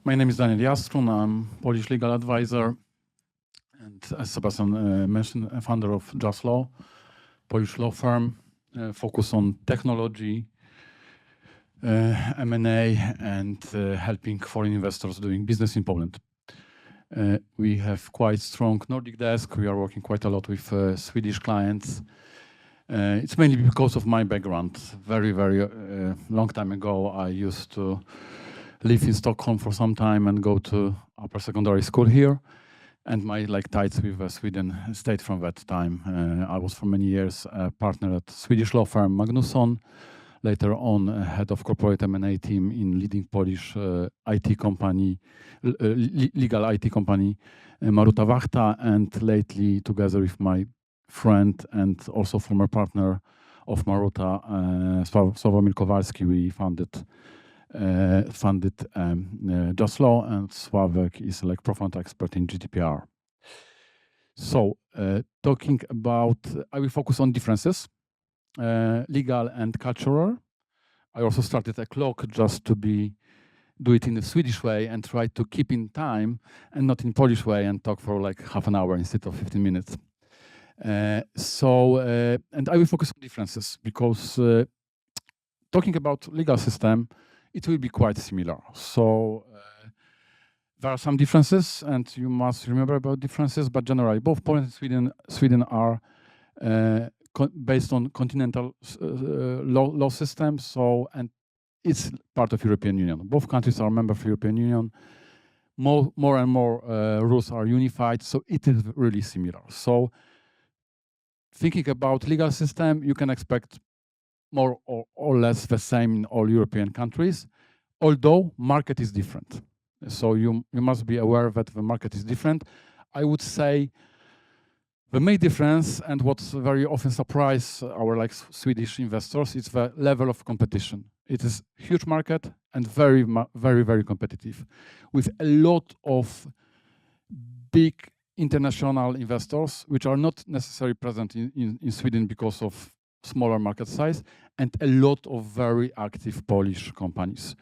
My name is Daniel Jastrun. I'm Polish legal advisor, and as Sebastian mentioned, a founder of Just Law, Polish law firm, focus on technology, M&A, and helping foreign investors doing business in Poland. We have quite strong Nordic desk. We are working quite a lot with Swedish clients. It's mainly because of my background. Very long time ago, I used to live in Stockholm for some time and go to upper secondary school here. And my ties with Sweden stayed from that time. I was for many years a partner at Swedish law firm Magnusson. Later on, head of corporate M&A team in leading Polish IT company, legal IT company, Maruta Wachta, and lately, together with my friend and also former partner of Maruta, Sławomir Kowalski, we funded Just Law, and Sławek is like profound expert in GDPR. So, talking about, I will focus on differences. Legal and cultural. I also started a clock just to do it in the Swedish way and try to keep in time and not in Polish way and talk for like half an hour instead of 15 minutes. And I will focus on differences because talking about legal system, it will be quite similar. So there are some differences, and you must remember about differences, but generally both Poland and Sweden are based on continental law systems, so, and it's part of European Union. Both countries are members of European Union. More and more rules are unified, so it is really similar. So thinking about legal system, you can expect more or less the same in all European countries, although market is different. So you must be aware that the market is different. I would say the main difference, and what's very often surprise our Swedish investors, is the level of competition. It is a huge market and very competitive, with a lot of big international investors, which are not necessarily present in Sweden because of smaller market size, and a lot of very active Polish companies.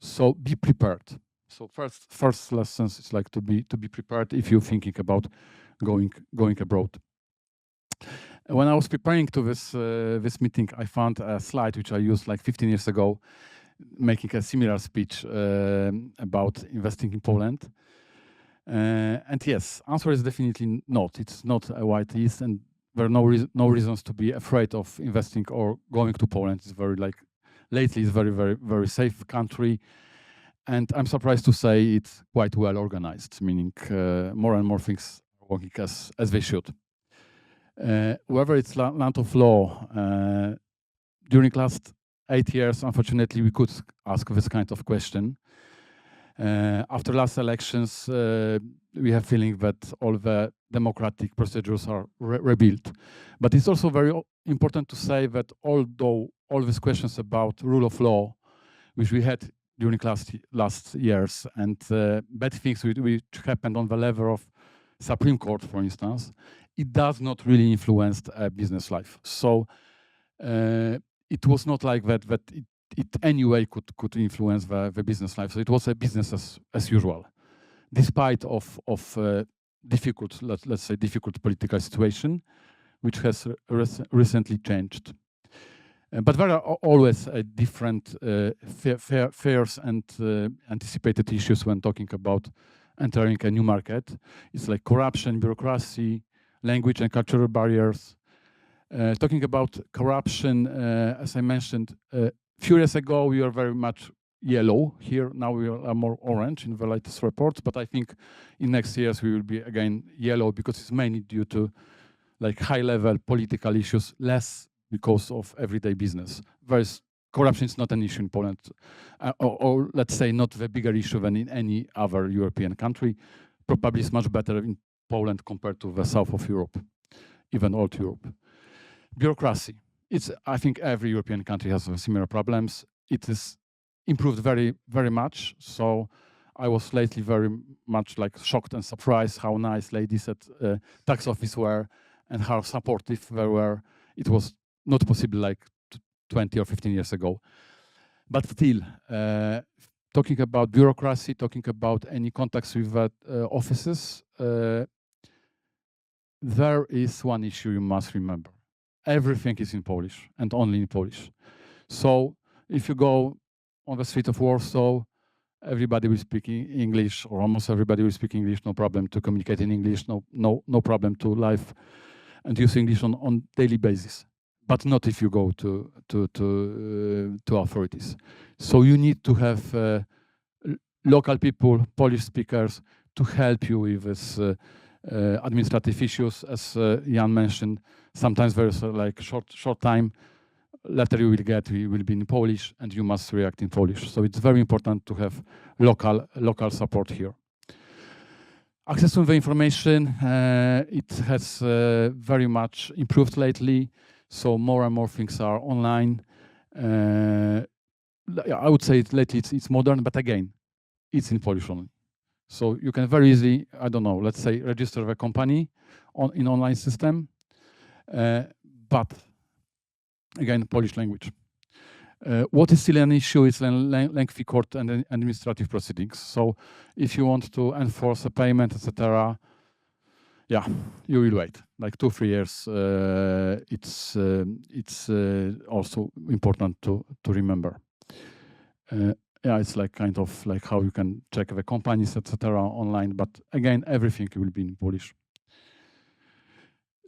So be prepared. So first lessons is like to be prepared if you're thinking about going abroad. When I was preparing to this meeting, I found a slide which I used like 15 years ago, making a similar speech about investing in Poland. And yes, answer is definitely not. It's not a white list, and there are no reasons to be afraid of investing or going to Poland. It's lately it's very safe country. And I'm surprised to say it's quite well organized, meaning more and more things are working as they should. Whether it's land of law, during last 8 years, unfortunately, we could ask this kind of question. After last elections, we have feeling that all the democratic procedures are rebuilt. But it's also very important to say that although all these questions about rule of law, which we had during last years, and bad things which happened on the level of Supreme Court, for instance, it does not really influence business life. So it was not like that it anyway could influence the business life. So it was a business as usual, despite of difficult, let's say, difficult political situation, which has recently changed. But there are always different fears and anticipated issues when talking about entering a new market. It's like corruption, bureaucracy, language and cultural barriers. Talking about corruption, as I mentioned, a few years ago, we were very much yellow. Here, now we are more orange in the latest reports, but I think in next years we will be again yellow because it's mainly due to like high-level political issues, less because of everyday business. Whereas corruption is not an issue in Poland, or let's say not the bigger issue than in any other European country. Probably it's much better in Poland compared to the south of Europe, even old Europe. Bureaucracy. I think every European country has similar problems. It is improved very much. So I was lately very much like shocked and surprised how nice ladies at tax office were and how supportive they were. It was not possible like 20 or 15 years ago. But still, talking about bureaucracy, talking about any contacts with offices, there is one issue you must remember. Everything is in Polish and only in Polish. So if you go on the street of Warsaw, everybody will speak English, or almost everybody will speak English, no problem to communicate in English, no problem to live and use English on daily basis. But not if you go to authorities. So you need to have local people, Polish speakers, to help you with this administrative issues, as Jan mentioned. Sometimes there's like short time. Letter you will get will be in Polish, and you must react in Polish. So it's very important to have local support here. Access to the information, it has very much improved lately. So more and more things are online. I would say lately it's modern, but again, it's in Polish only. So you can very easily, I don't know, let's say register the company in online system, but again, Polish language. What is still an issue is lengthy court and administrative proceedings. So if you want to enforce a payment, etc., yeah, you will wait like 2-3 years. It's also important to remember. Yeah, it's like kind of like how you can check the companies, etc., online. But again, everything will be in Polish.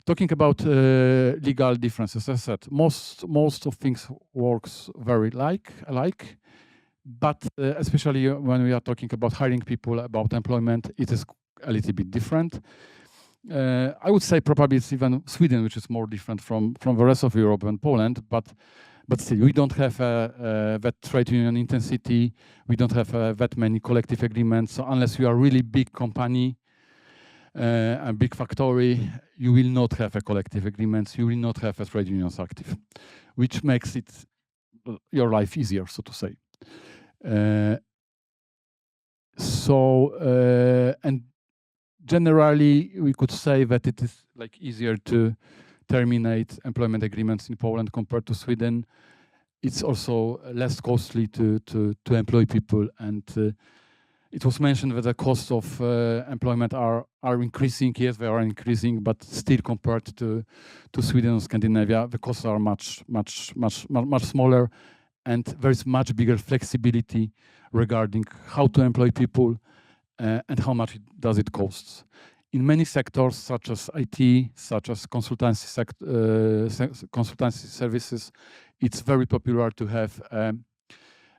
Talking about legal differences, as I said, most of things works very alike, but especially when we are talking about hiring people, about employment, it is a little bit different. I would say probably it's even Sweden, which is more different from the rest of Europe and Poland, but still, we don't have that trade union intensity. We don't have that many collective agreements. So unless you are a really big company, a big factory, you will not have a collective agreements. You will not have a trade unions active, which makes it your life easier, so to say. And generally, we could say that it is like easier to terminate employment agreements in Poland compared to Sweden. It's also less costly to employ people, and it was mentioned that the costs of employment are increasing. Yes, they are increasing, but still compared to Sweden and Scandinavia, the costs are much smaller, and there is much bigger flexibility regarding how to employ people and how much does it cost. In many sectors, such as IT, such as consultancy services, it's very popular to have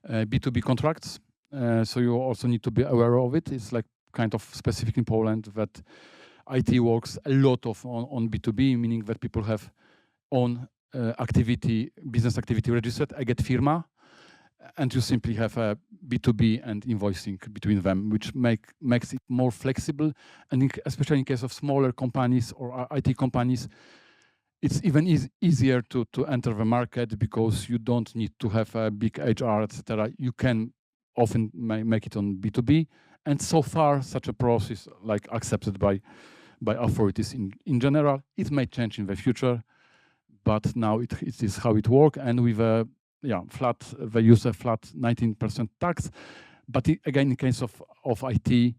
B2B contracts. So you also need to be aware of it. It's like kind of specific in Poland that IT works a lot on B2B, meaning that people have own business activity registered, I get firma, and you simply have a B2B and invoicing between them, which makes it more flexible. And especially in case of smaller companies or IT companies, it's even easier to enter the market because you don't need to have a big HR, etc. You can often make it on B2B. And so far, such a process like accepted by authorities in general. It may change in the future, but now it is how it works. And with a they use a flat 19% tax. But again, in case of IT,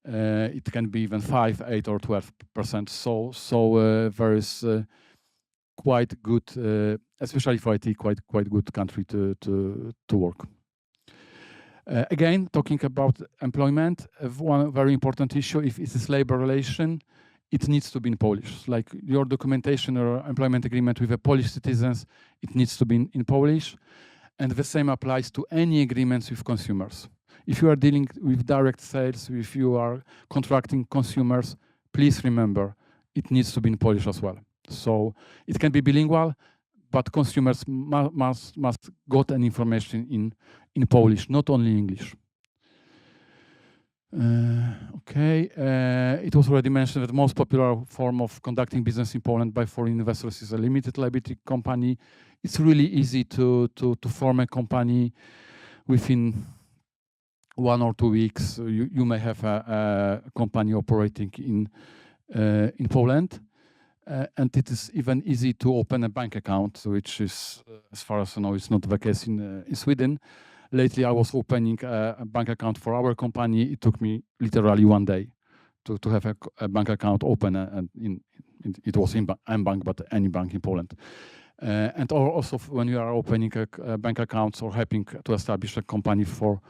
it can be even 5, 8, or 12%. So there is quite good, especially for IT, quite good country to work. Again, talking about employment, one very important issue, if it is labor relation, it needs to be in Polish. Like your documentation or employment agreement with the Polish citizens, it needs to be in Polish. And the same applies to any agreements with consumers. If you are dealing with direct sales, if you are contracting consumers, please remember, it needs to be in Polish as well. So it can be bilingual, but consumers must get an information in Polish, not only English. It was already mentioned that the most popular form of conducting business in Poland by foreign investors is a limited liability company. It's really easy to form a company within 1 or 2 weeks. You may have a company operating in Poland. And it is even easy to open a bank account, which is, as far as I know, it's not the case in Sweden. lately I was opening a bank account for our company. It took me literally 1 day to have a bank account open, and it was in mBank, but any bank in Poland. And also when you are opening a bank accounts or helping to establish a company for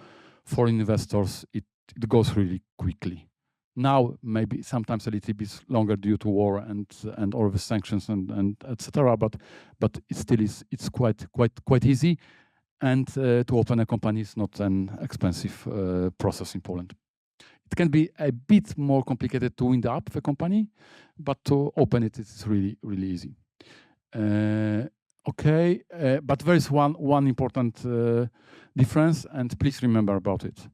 foreign investors, it goes really quickly. Now maybe sometimes a little bit longer due to war and all the sanctions and etc. But it still is, it's quite easy. And to open a company is not an expensive process in Poland. It can be a bit more complicated to wind up the company, but to open it is really easy. Okay, but there is one important difference, and please remember about it.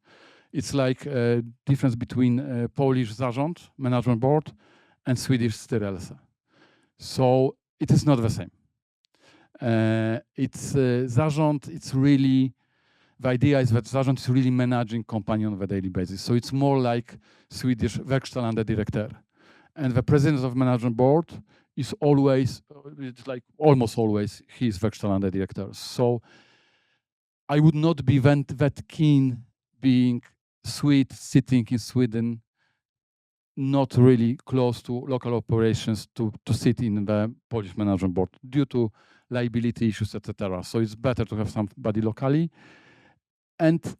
It's like a difference between Polish Zarząd, Management Board, and Swedish Styrelse. So it is not the same. It's Zarząd, it's really, the idea is that Zarząd is really managing company on a daily basis. So it's more like Swedish Verkställande Direktör. And the president of management board is always, it's like almost always, he is Verkställande Direktör. So I would not be that keen being Swede, sitting in Sweden, not really close to local operations to sit in the Polish management board due to liability issues, etc. So it's better to have somebody locally, but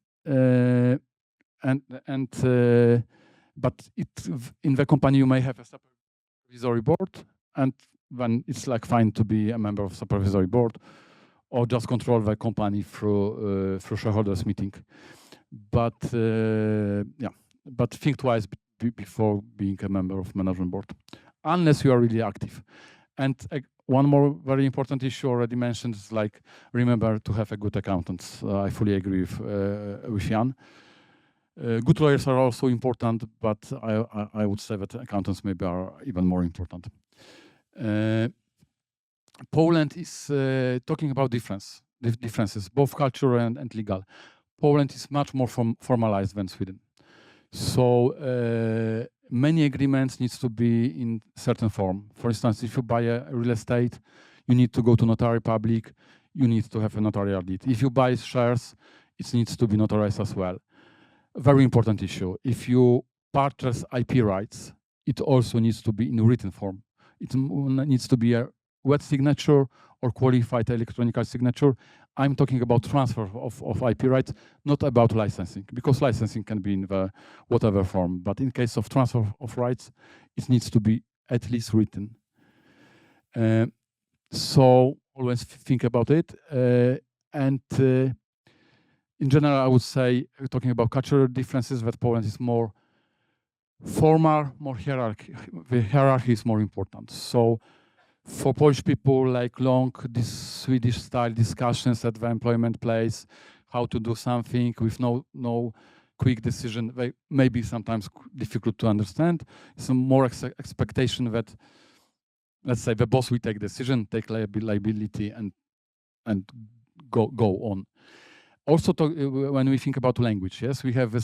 in the company you may have a supervisory board, and then it's like fine to be a member of supervisory board or just control the company through shareholders meeting. But but think twice before being a member of management board, unless you are really active. And one more very important issue already mentioned is like, remember to have a good accountant. I fully agree with Jan. Good lawyers are also important, but I would say that accountants maybe are even more important. Poland is talking about differences, both cultural and legal. Poland is much more formalized than Sweden. So many agreements needs to be in certain form. For instance, if you buy a real estate, you need to go to notary public, you need to have a notarial deed. If you buy shares, it needs to be notarized as well. Very important issue. If you purchase IP rights, it also needs to be in written form. It needs to be a wet signature or qualified electronic signature. I'm talking about transfer of IP rights, not about licensing, because licensing can be in the whatever form. But in case of transfer of rights, it needs to be at least written. So always think about it. In general, I would say, talking about cultural differences, that Poland is more formal, more hierarchy. The hierarchy is more important. So for Polish people, like this Swedish-style discussions at the employment place, how to do something with no quick decision, they may be sometimes difficult to understand. Some more expectation that, let's say, the boss will take decision, take liability, and go on. Also, when we think about language, yes, we have a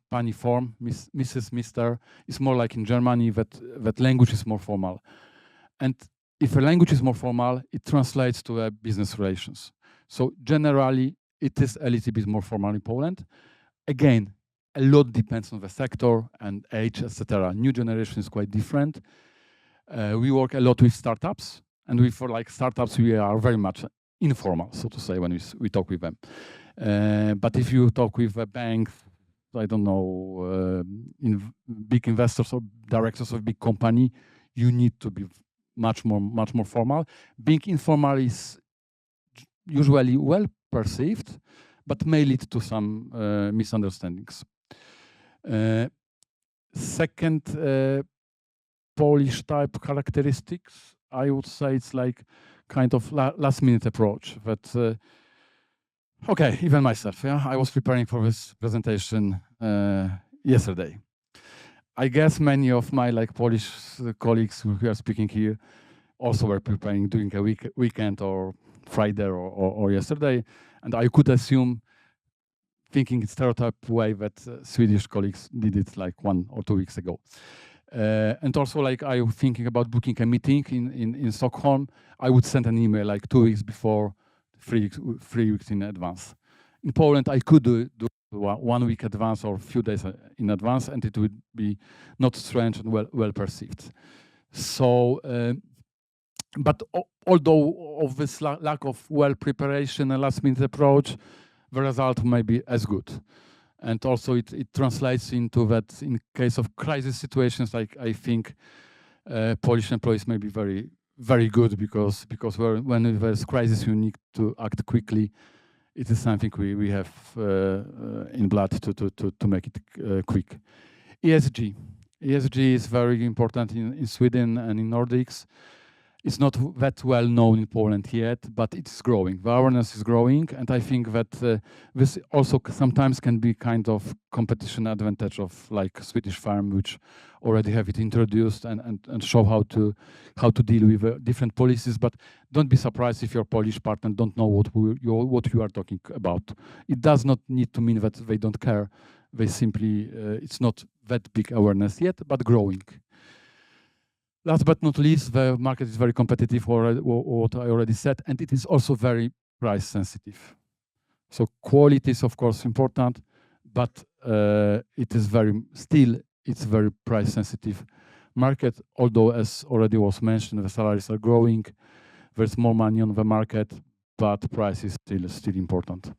pani form, Mrs., Mr. It's more like in Germany that language is more formal. And if a language is more formal, it translates to business relations. So generally, it is a little bit more formal in Poland. Again, a lot depends on the sector and age, etc. New generation is quite different. We work a lot with startups, and for like startups, we are very much informal, so to say, when we talk with them. But if you talk with a bank, I don't know, big investors or directors of a big company, you need to be much more formal. Being informal is usually well perceived, but may lead to some misunderstandings. Second Polish type characteristics, I would say it's like kind of last minute approach that okay, even myself, yeah, I was preparing for this presentation yesterday. I guess many of my Polish colleagues who are speaking here also were preparing during a weekend or Friday or yesterday, and I could assume, thinking in stereotype way, that Swedish colleagues did it like 1 or 2 weeks ago. And also, like, I was thinking about booking a meeting in Stockholm. I would send an email like 2 weeks before, 3 weeks in advance. In Poland, I could do 1 week advance or a few days in advance, and it would be not strange and well perceived. So, but although of this lack of well preparation and last minute approach, the result may be as good. And also it translates into that in case of crisis situations, like I think Polish employees may be very good because when there's crisis, you need to act quickly. It is something we have in blood to make it quick. ESG is very important in Sweden and in Nordics. It's not that well known in Poland yet, but it's growing. The awareness is growing, and I think that this also sometimes can be kind of competition advantage of like Swedish firm, which already have it introduced and show how to deal with different policies. But don't be surprised if your Polish partner don't know what you are talking about. It does not need to mean that they don't care. They simply it's not that big awareness yet, but growing. Last but not least, the market is very competitive, what I already said, and it is also very price sensitive. So quality is of course important, but it is it's very price sensitive market. Although, as already was mentioned, the salaries are growing, there's more money on the market, but price is still important.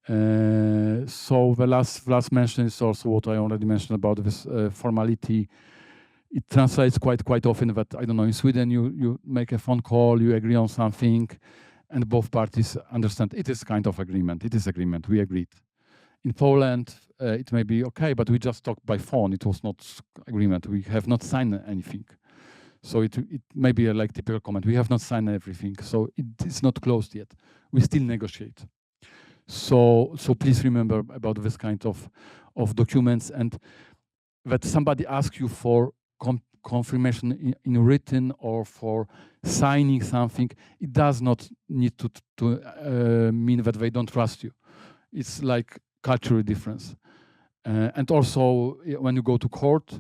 So the last mention is also what I already mentioned about this formality. It translates quite often that, I don't know, in Sweden you make a phone call, you agree on something, and both parties understand it is kind of agreement. It is agreement, we agreed. In Poland, it may be okay, but we just talked by phone. It was not agreement. We have not signed anything. So it may be a like typical comment. We have not signed everything, so it's not closed yet. We still negotiate. So please remember about this kind of documents, and that somebody asks you for confirmation in written or for signing something, it does not need to mean that they don't trust you. It's like cultural difference. And also, when you go to court,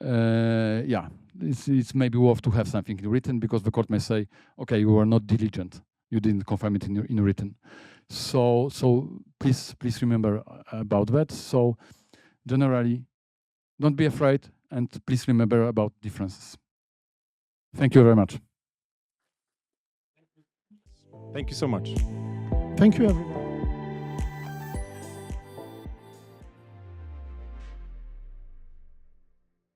yeah, it's maybe worth to have something in written, because the court may say, okay, you were not diligent. You didn't confirm it in written. So please remember about that. So generally, don't be afraid, and please remember about differences. Thank you very much. Thank you so much. Thank you, everyone.